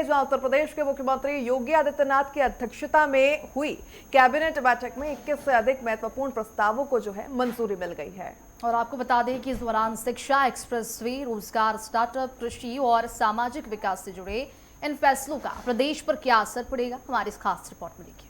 जहां उत्तर प्रदेश के मुख्यमंत्री योगी आदित्यनाथ की अध्यक्षता में हुई कैबिनेट बैठक में 21 से अधिक महत्वपूर्ण प्रस्तावों को जो है मंजूरी मिल गई है। और आपको बता दें कि इस दौरान शिक्षा, एक्सप्रेसवे, रोजगार, स्टार्टअप, कृषि और सामाजिक विकास से जुड़े इन फैसलों का प्रदेश पर क्या असर पड़ेगा, हमारी इस खास रिपोर्ट में देखिए।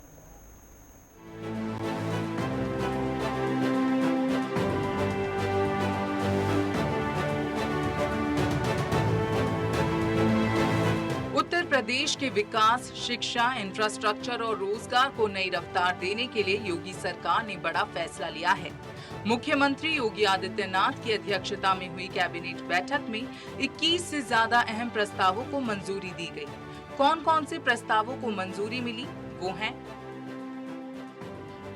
उत्तर प्रदेश के विकास, शिक्षा, इंफ्रास्ट्रक्चर और रोजगार को नई रफ्तार देने के लिए योगी सरकार ने बड़ा फैसला लिया है। मुख्यमंत्री योगी आदित्यनाथ की अध्यक्षता में हुई कैबिनेट बैठक में 21 से ज्यादा अहम प्रस्तावों को मंजूरी दी गई। कौन कौन से प्रस्तावों को मंजूरी मिली, वो हैं: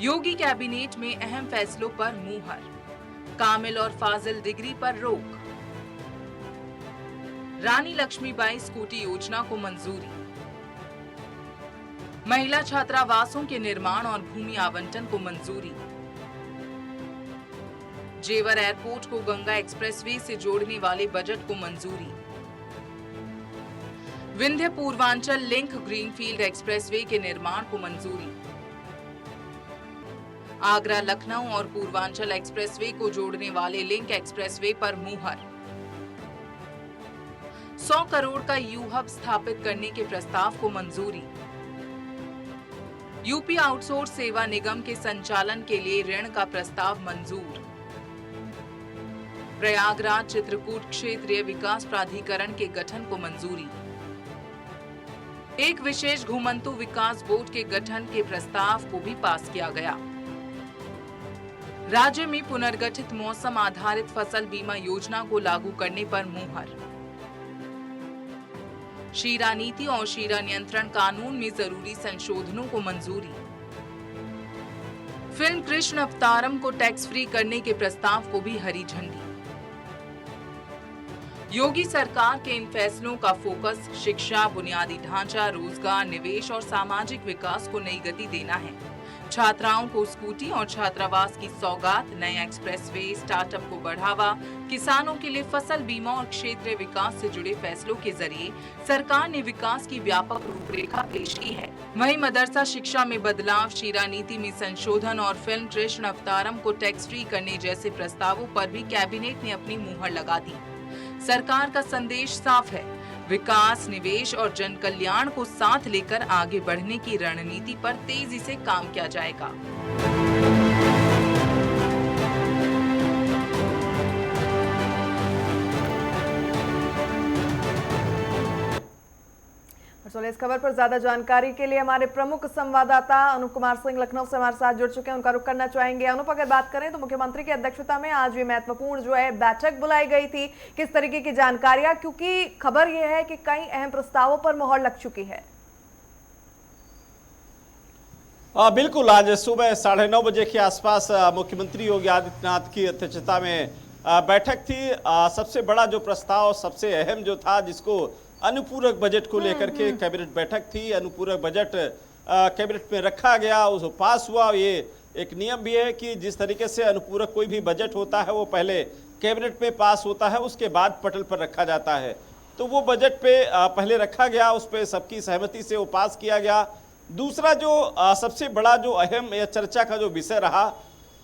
योगी कैबिनेट में अहम फैसलों पर मुहर, कामिल और फाजिल डिग्री पर रोक, रानी लक्ष्मीबाई स्कूटी योजना को मंजूरी, महिला छात्रावासों के निर्माण और भूमि आवंटन को मंजूरी, जेवर एयरपोर्ट को गंगा एक्सप्रेसवे से जोड़ने वाले बजट को मंजूरी, Vindhya Purvanchal link greenfield expressway के निर्माण को मंजूरी, आगरा लखनऊ और पूर्वांचल एक्सप्रेसवे को जोड़ने वाले लिंक एक्सप्रेसवे पर मुहर, 100 करोड़ का यू हब स्थापित करने के प्रस्ताव को मंजूरी, यूपी आउटसोर्स सेवा निगम के संचालन के लिए ऋण का प्रस्ताव मंजूर, प्रयागराज चित्रकूट क्षेत्रीय विकास प्राधिकरण के गठन को मंजूरी, एक विशेष घुमंतु विकास बोर्ड के गठन के प्रस्ताव को भी पास किया गया। राज्य में पुनर्गठित मौसम आधारित फसल बीमा योजना को लागू करने पर मुहर, शीरा नीति और शीरा नियंत्रण कानून में जरूरी संशोधनों को मंजूरी, फिल्म कृष्ण अवतारम को टैक्स फ्री करने के प्रस्ताव को भी हरी झंडी। योगी सरकार के इन फैसलों का फोकस शिक्षा, बुनियादी ढांचा, रोजगार, निवेश और सामाजिक विकास को नई गति देना है। छात्राओं को स्कूटी और छात्रावास की सौगात, नए एक्सप्रेसवे, स्टार्टअप को बढ़ावा, किसानों के लिए फसल बीमा और क्षेत्रीय विकास से जुड़े फैसलों के जरिए सरकार ने विकास की व्यापक रूपरेखा पेश की है। वहीं मदरसा शिक्षा में बदलाव, शीरा नीति में संशोधन और फिल्म कृष्ण अवतारम को टैक्स फ्री करने जैसे प्रस्तावों पर भी कैबिनेट ने अपनी मुहर लगा दी। सरकार का संदेश साफ है, विकास, निवेश और जन कल्याण को साथ लेकर आगे बढ़ने की रणनीति पर तेजी से काम किया जाएगा। इस खबर पर ज्यादा जानकारी के लिए हमारे प्रमुख संवाददाता अनुप कुमार सिंह लखनऊ से हमारे साथ जुड़ चुके हैं, उनका रुख करना चाहेंगे। अनुप, अगर बात करें तो मुख्यमंत्री की अध्यक्षता में आज ये महत्वपूर्ण जो है बैठक बुलाई गई थी, किस तरीके की जानकारियां, क्योंकि खबर यह है कि कई अहम प्रस्तावों पर मुहर लग चुकी है। बिल्कुल, आज सुबह 9:30 बजे के आसपास मुख्यमंत्री योगी आदित्यनाथ की अध्यक्षता में बैठक थी। सबसे बड़ा जो प्रस्ताव, सबसे अहम जो था, जिसको अनुपूरक बजट को लेकर के कैबिनेट बैठक थी। अनुपूरक बजट कैबिनेट में रखा गया, उसको पास हुआ। ये एक नियम भी है कि जिस तरीके से अनुपूरक कोई भी बजट होता है वो पहले कैबिनेट में पास होता है, उसके बाद पटल पर रखा जाता है। तो वो बजट पे पहले रखा गया, उस पर सबकी सहमति से वो पास किया गया। दूसरा जो सबसे बड़ा जो अहम या चर्चा का जो विषय रहा,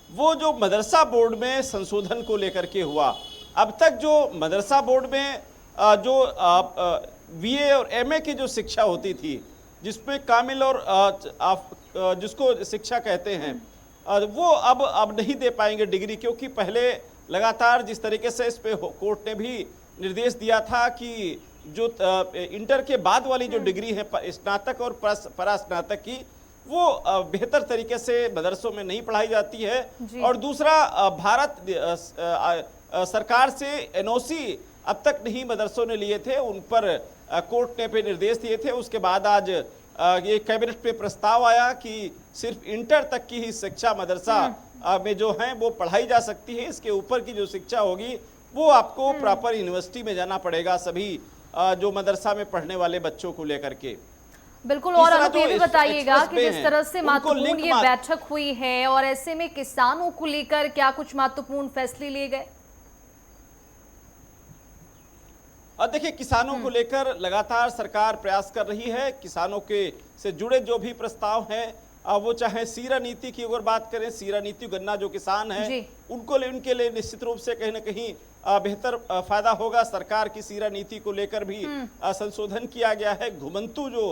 वो जो मदरसा बोर्ड में संशोधन को लेकर के हुआ। अब तक जो मदरसा बोर्ड में जो बीए और एमए की जो शिक्षा होती थी, जिसमें कामिल और जिसको शिक्षा कहते हैं, वो अब नहीं दे पाएंगे डिग्री, क्योंकि पहले लगातार जिस तरीके से इस पे कोर्ट ने भी निर्देश दिया था कि जो इंटर के बाद वाली जो डिग्री है, स्नातक और परास्नातक की, वो बेहतर तरीके से मदरसों में नहीं पढ़ाई जाती है। और दूसरा, भारत सरकार से एनओसी अब तक नहीं मदरसों ने लिए थे, उन पर कोर्ट ने पे निर्देश दिए थे। उसके बाद आज ये कैबिनेट पे प्रस्ताव आया कि सिर्फ इंटर तक की ही शिक्षा मदरसा में जो है वो पढ़ाई जा सकती है। इसके ऊपर की जो शिक्षा होगी वो आपको प्रॉपर यूनिवर्सिटी में जाना पड़ेगा, सभी जो मदरसा में पढ़ने वाले बच्चों को लेकर के। बिल्कुल। और अनुप, ये भी बताइएगा कि जिस तरह से महत्वपूर्ण ये बैठक हुई है और ऐसे में किसानों को लेकर क्या कुछ महत्वपूर्ण फैसले लिए गए? और देखिए, किसानों को लेकर लगातार सरकार प्रयास कर रही है। किसानों के से जुड़े जो भी प्रस्ताव हैं, वो चाहे सीरा नीति की अगर बात करें, सीरा नीति, गन्ना जो किसान जी। है उनके लिए निश्चित रूप से कहीं ना कहीं बेहतर फायदा होगा। सरकार की सीरा नीति को लेकर भी संशोधन किया गया है। घुमंतु जो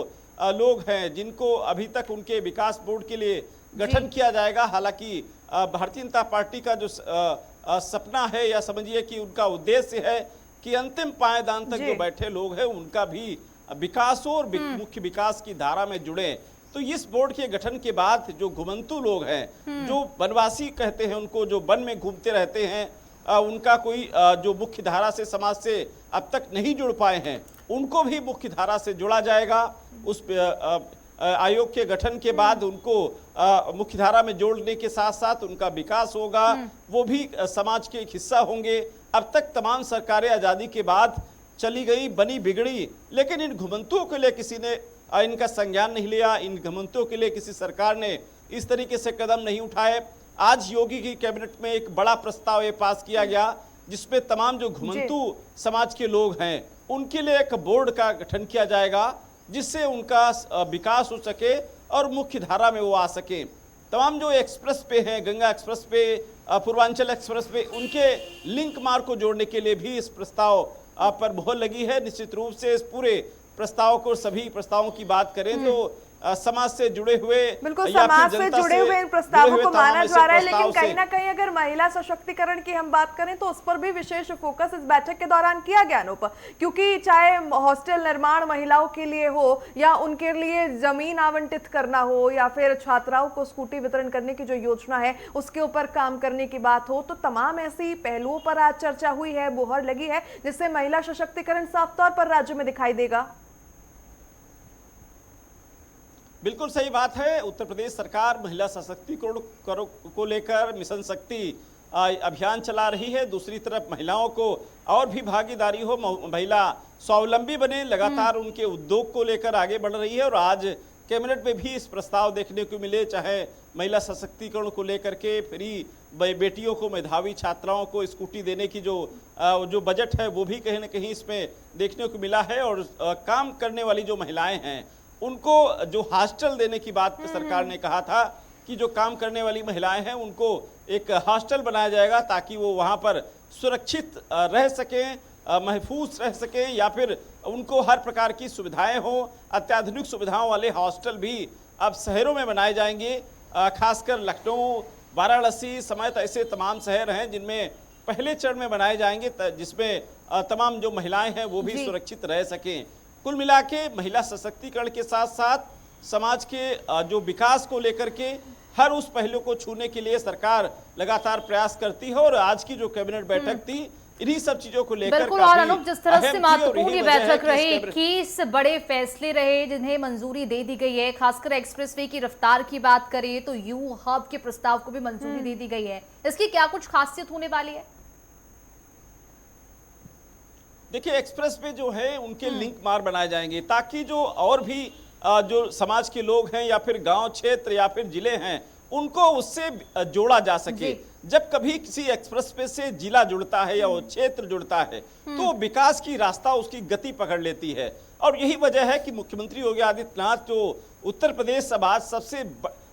लोग हैं, जिनको अभी तक उनके विकास बोर्ड के लिए गठन किया जाएगा, हालांकि भारतीय जनता पार्टी का जो सपना है, या समझिए कि उनका उद्देश्य है कि अंतिम पायदान तक जो बैठे लोग हैं उनका भी विकास हो और मुख्य विकास की धारा में जुड़े। तो इस बोर्ड के गठन के बाद जो घुमंतु लोग हैं, जो वनवासी कहते हैं उनको, जो वन में घूमते रहते हैं, उनका कोई जो मुख्य धारा से, समाज से अब तक नहीं जुड़ पाए हैं, उनको भी मुख्य धारा से जोड़ा जाएगा। उस आयोग के गठन के बाद उनको मुख्य धारा में जोड़ने के साथ साथ उनका विकास होगा, वो भी समाज के एक हिस्सा होंगे। अब तक तमाम सरकारें आज़ादी के बाद चली गई, बनी बिगड़ी, लेकिन इन घुमंतुओं के लिए किसी ने इनका संज्ञान नहीं लिया। इन घुमंतुओं के लिए किसी सरकार ने इस तरीके से कदम नहीं उठाए। आज योगी की कैबिनेट में एक बड़ा प्रस्ताव ये पास किया गया, जिसपे तमाम जो घुमंतु समाज के लोग हैं उनके लिए एक बोर्ड का गठन किया जाएगा, जिससे उनका विकास हो सके और मुख्य धारा में वो आ सके। तमाम जो एक्सप्रेस पे हैं, गंगा एक्सप्रेस पे, पूर्वांचल एक्सप्रेस पे, उनके लिंक मार्ग को जोड़ने के लिए भी इस प्रस्ताव पर मोहर लगी है। निश्चित रूप से इस पूरे प्रस्ताव को, सभी प्रस्तावों की बात करें तो समाज से जुड़े हुए, बिल्कुल समाज से जुड़े हुए इन प्रस्तावों को माना जा रहा है, लेकिन कहीं ना कहीं अगर महिला सशक्तिकरण की हम बात करें तो उस पर भी विशेष फोकस इस बैठक के दौरान किया गया अनूप, क्योंकि चाहे हॉस्टल निर्माण महिलाओं के लिए हो, या उनके लिए जमीन आवंटित करना हो, या फिर छात्राओं को स्कूटी वितरण करने की जो योजना है उसके ऊपर काम करने की बात हो, तो तमाम ऐसी पहलुओं पर आज चर्चा हुई है, मुहर लगी है, जिससे महिला सशक्तिकरण साफ तौर पर राज्य में दिखाई देगा। बिल्कुल सही बात है। उत्तर प्रदेश सरकार महिला सशक्तिकरण को लेकर मिशन शक्ति अभियान चला रही है। दूसरी तरफ महिलाओं को और भी भागीदारी हो, महिला स्वावलंबी बने, लगातार उनके उद्योग को लेकर आगे बढ़ रही है। और आज कैबिनेट में भी इस प्रस्ताव देखने को मिले, चाहे महिला सशक्तिकरण को लेकर के फ्री बेटियों को, मेधावी छात्राओं को स्कूटी देने की जो बजट है वो भी कहीं ना कहीं इसमें देखने को मिला है। और काम करने वाली जो महिलाएं हैं उनको जो हॉस्टल देने की बात सरकार ने कहा था कि जो काम करने वाली महिलाएं हैं उनको एक हॉस्टल बनाया जाएगा, ताकि वो वहां पर सुरक्षित रह सकें, महफूज रह सकें, या फिर उनको हर प्रकार की सुविधाएं हो। अत्याधुनिक सुविधाओं वाले हॉस्टल भी अब शहरों में बनाए जाएंगे, खासकर लखनऊ, वाराणसी समेत ऐसे तमाम शहर हैं जिनमें पहले चरण में बनाए जाएंगे, जिसमें तमाम जो महिलाएं हैं वो भी सुरक्षित रह सकें। कुल मिला के महिला सशक्तिकरण के साथ साथ समाज के जो विकास को लेकर के हर उस पहलू को छूने के लिए सरकार लगातार प्रयास करती है। और आज की जो कैबिनेट बैठक थी, इन्हीं सब चीजों को लेकर बिल्कुल। और अनूप, जिस तरह से महत्वपूर्ण ये बैठक रही, 21 बड़े फैसले रहे जिन्हें मंजूरी दे दी गई है। खासकर एक्सप्रेसवे की रफ्तार की बात करें तो यू हब के प्रस्ताव को भी मंजूरी दे दी गई है। इसकी क्या कुछ खासियत होने वाली है? देखिए, एक्सप्रेस पे जो है उनके लिंक मार्ग बनाए जाएंगे, ताकि जो और भी जो समाज के लोग हैं, या फिर गांव क्षेत्र, या फिर जिले हैं, उनको उससे जोड़ा जा सके। जब कभी किसी एक्सप्रेस पे से जिला जुड़ता है या वो क्षेत्र जुड़ता है, तो विकास की रास्ता उसकी गति पकड़ लेती है। और यही वजह है कि मुख्यमंत्री योगी आदित्यनाथ जो उत्तर प्रदेश अब आज सबसे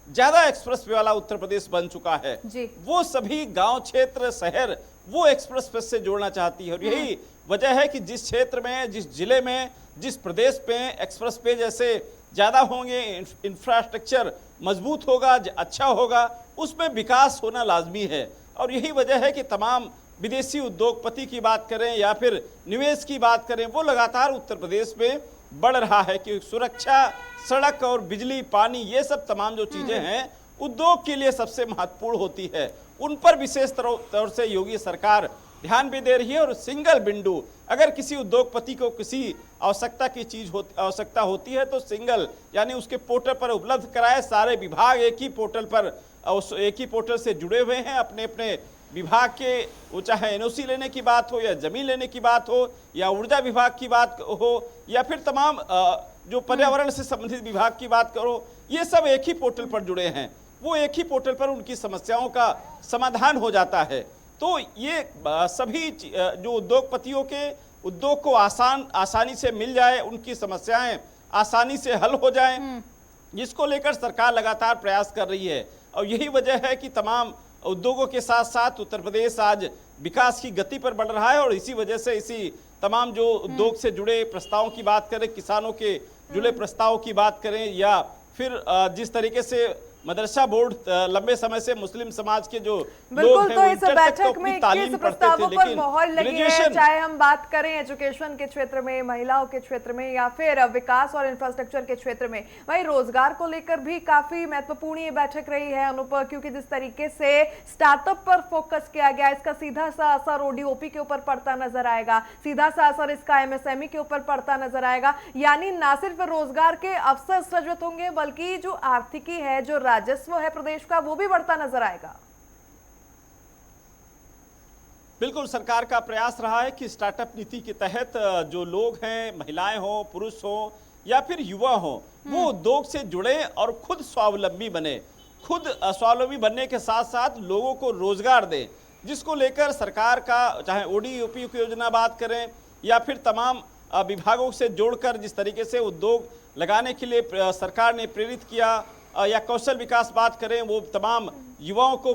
ज्यादा एक्सप्रेस वे वाला उत्तर प्रदेश बन चुका है, वो सभी गांव, क्षेत्र, शहर वो एक्सप्रेस वे से जोड़ना चाहती है। और यही वजह है कि जिस क्षेत्र में, जिस जिले में, जिस प्रदेश पे एक्सप्रेस पे जैसे ज़्यादा होंगे, इंफ्रास्ट्रक्चर मजबूत होगा, अच्छा होगा, उसमें विकास होना लाजमी है। और यही वजह है कि तमाम विदेशी उद्योगपति की बात करें या फिर निवेश की बात करें, वो लगातार उत्तर प्रदेश में बढ़ रहा है कि सुरक्षा, सड़क और बिजली, पानी, ये सब तमाम जो चीज़ें हैं उद्योग के लिए सबसे महत्वपूर्ण होती है, उन पर विशेष तौर से योगी सरकार ध्यान भी दे रही है। और सिंगल विंडो, अगर किसी उद्योगपति को किसी आवश्यकता की आवश्यकता होती है तो सिंगल यानी उसके पोर्टल पर उपलब्ध कराए। सारे विभाग एक ही पोर्टल से जुड़े हुए हैं, अपने अपने विभाग के, वो चाहे एनओसी लेने की बात हो, या जमीन लेने की बात हो, या ऊर्जा विभाग की बात हो, या फिर तमाम जो पर्यावरण से संबंधित विभाग की बात करो, ये सब एक ही पोर्टल पर जुड़े हैं। वो एक ही पोर्टल पर उनकी समस्याओं का समाधान हो जाता है। तो ये सभी जो उद्योगपतियों के उद्योग को आसानी से मिल जाए, उनकी समस्याएं आसानी से हल हो जाएं, जिसको लेकर सरकार लगातार प्रयास कर रही है। और यही वजह है कि तमाम उद्योगों के साथ साथ उत्तर प्रदेश आज विकास की गति पर बढ़ रहा है। और इसी वजह से इसी तमाम जो उद्योग से जुड़े प्रस्तावों की बात करें, किसानों के जुड़े प्रस्तावों की बात करें, या फिर जिस तरीके से मदरसा बोर्ड लंबे समय से मुस्लिम समाज के जो बिल्कुल, हैं, तो वो इस इंटर तक तो बैठक अपनी में तालीम 21 पढ़ते थे, प्रस्तावों पर लेकिन मोहर लगी है, ग्रेजुएशन चाहे हम बात करें एजुकेशन के क्षेत्र में, महिलाओं के क्षेत्र में, या फिर विकास और इंफ्रास्ट्रक्चर के क्षेत्र में। वहीं रोजगार को लेकर भी काफी महत्वपूर्ण ये बैठक रही है अनुप, क्योंकि जिस तरीके से स्टार्टअप पर फोकस किया गया, इसका सीधा सा असर ओडीओपी के ऊपर पड़ता नजर आएगा, सीधा सा असर इसका एमएसएमई के ऊपर पड़ता नजर आएगा। यानी ना सिर्फ रोजगार के अवसर सृजित होंगे, बल्कि जो आर्थिकी है, जो राजस्व है प्रदेश का, वो भी बढ़ता नजर आएगा। बिल्कुल, सरकार का प्रयास रहा है कि स्टार्टअप नीति के तहत जो लोग हैं, महिलाएं हो, पुरुष हो या फिर युवा हो, वो उद्योग से जुड़े और खुद स्वावलंबी बने। खुद स्वावलंबी बनने के साथ साथ लोगों को रोजगार दें, जिसको लेकर सरकार का चाहे ओडीओपी की योजना बात करें या फिर तमाम विभागों से जोड़कर जिस तरीके से उद्योग लगाने के लिए सरकार ने प्रेरित किया, या कौशल विकास बात करें, वो तमाम युवाओं को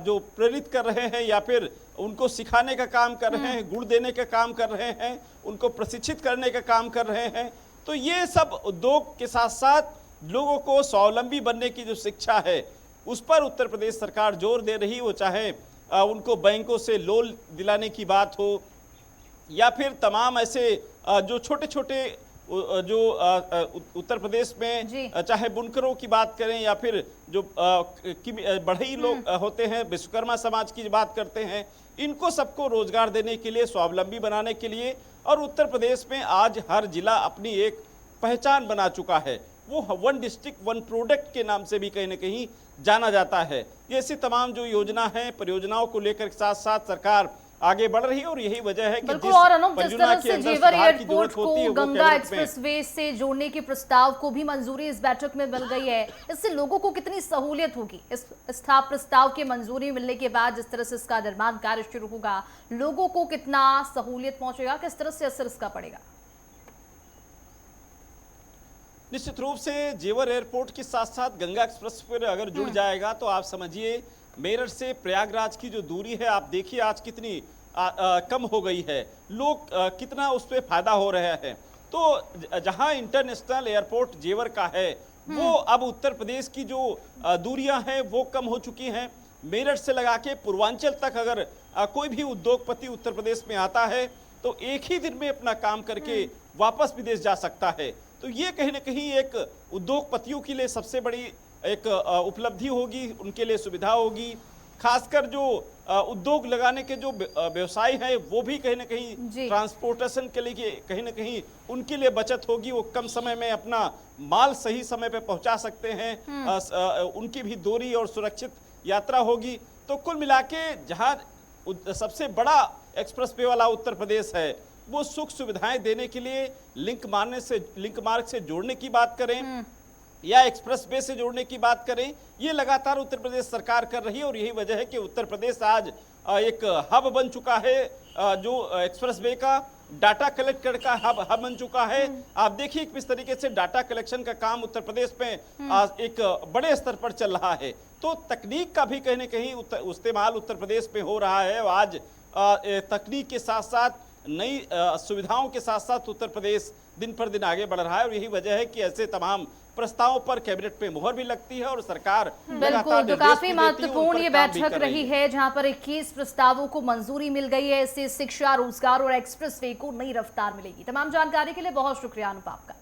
जो प्रेरित कर रहे हैं या फिर उनको सिखाने का काम कर रहे हैं, गुण देने का काम कर रहे हैं, उनको प्रशिक्षित करने का काम कर रहे हैं। तो ये सब उद्योग के साथ साथ लोगों को स्वावलंबी बनने की जो शिक्षा है, उस पर उत्तर प्रदेश सरकार जोर दे रही, वो चाहे उनको बैंकों से लोन दिलाने की बात हो या फिर तमाम ऐसे जो छोटे छोटे जो उत्तर प्रदेश में चाहे बुनकरों की बात करें या फिर जो बढ़ई लोग होते हैं, विश्वकर्मा समाज की बात करते हैं, इनको सबको रोजगार देने के लिए, स्वावलंबी बनाने के लिए। और उत्तर प्रदेश में आज हर जिला अपनी एक पहचान बना चुका है, वो वन डिस्ट्रिक्ट वन प्रोडक्ट के नाम से भी कहीं ना कहीं जाना जाता है। ये ऐसी तमाम जो योजना है, परियोजनाओं को लेकर साथ साथ सरकार आगे बढ़ रही है। और यही वजह है कि बिल्कुल, और अनुप, जिस तरह से जेवर एयरपोर्ट को गंगा एक्सप्रेसवे से जोड़ने के प्रस्ताव को भी मंजूरी इस बैठक में मिल गई है, इससे लोगों को कितनी सहूलियत होगी? इस प्रस्ताव की मंजूरी मिलने के बाद जिस तरह से इसका निर्माण कार्य शुरू होगा, लोगों को कितना सहूलियत पहुंचेगा, किस तरह से असर इसका पड़ेगा? निश्चित रूप से जेवर एयरपोर्ट के साथ साथ गंगा एक्सप्रेस पर अगर जुड़ जाएगा तो आप समझिए मेरठ से प्रयागराज की जो दूरी है, आप देखिए आज कितनी कम हो गई है, लोग कितना उस पर फायदा हो रहा है। तो जहां इंटरनेशनल एयरपोर्ट जेवर का है, वो अब उत्तर प्रदेश की जो दूरियां हैं वो कम हो चुकी हैं। मेरठ से लगा के पूर्वांचल तक अगर कोई भी उद्योगपति उत्तर प्रदेश में आता है तो एक ही दिन में अपना काम करके वापस विदेश जा सकता है। तो ये कहीं ना कहीं एक उद्योगपतियों के लिए सबसे बड़ी एक उपलब्धि होगी, उनके लिए सुविधा होगी। खासकर जो उद्योग लगाने के जो व्यवसाय है, वो भी कहीं ना कहीं ट्रांसपोर्टेशन के लिए कहीं ना कहीं उनके लिए बचत होगी, वो कम समय में अपना माल सही समय पे पहुंचा सकते हैं, उनकी भी दूरी और सुरक्षित यात्रा होगी। तो कुल मिला के जहाँ सबसे बड़ा एक्सप्रेस वे वाला उत्तर प्रदेश है, वो सुख सुविधाएं देने के लिए लिंक मार्ग से जोड़ने की बात करें या एक्सप्रेस वे से जोड़ने की बात करें, ये लगातार उत्तर प्रदेश सरकार कर रही है। और यही वजह है कि उत्तर प्रदेश आज एक हब बन चुका है, जो एक्सप्रेस वे का डाटा कलेक्ट कर का हब बन चुका है। आप देखिए किस तरीके से डाटा कलेक्शन का काम उत्तर प्रदेश में आज एक बड़े स्तर पर चल रहा है। तो तकनीक का भी कहीं ना कहीं इस्तेमाल उत्तर प्रदेश में हो रहा है। आज तकनीक के साथ साथ नई सुविधाओं के साथ साथ उत्तर प्रदेश दिन पर दिन आगे बढ़ रहा है। और यही वजह है कि ऐसे तमाम प्रस्तावों पर कैबिनेट पे मुहर भी लगती है और सरकार बिल्कुल, तो काफी महत्वपूर्ण ये बैठक रही है जहां पर 21 प्रस्तावों को मंजूरी मिल गई है। इससे शिक्षा, रोजगार और एक्सप्रेस वे को नई रफ्तार मिलेगी। तमाम जानकारी के लिए बहुत शुक्रिया अनुप आपका।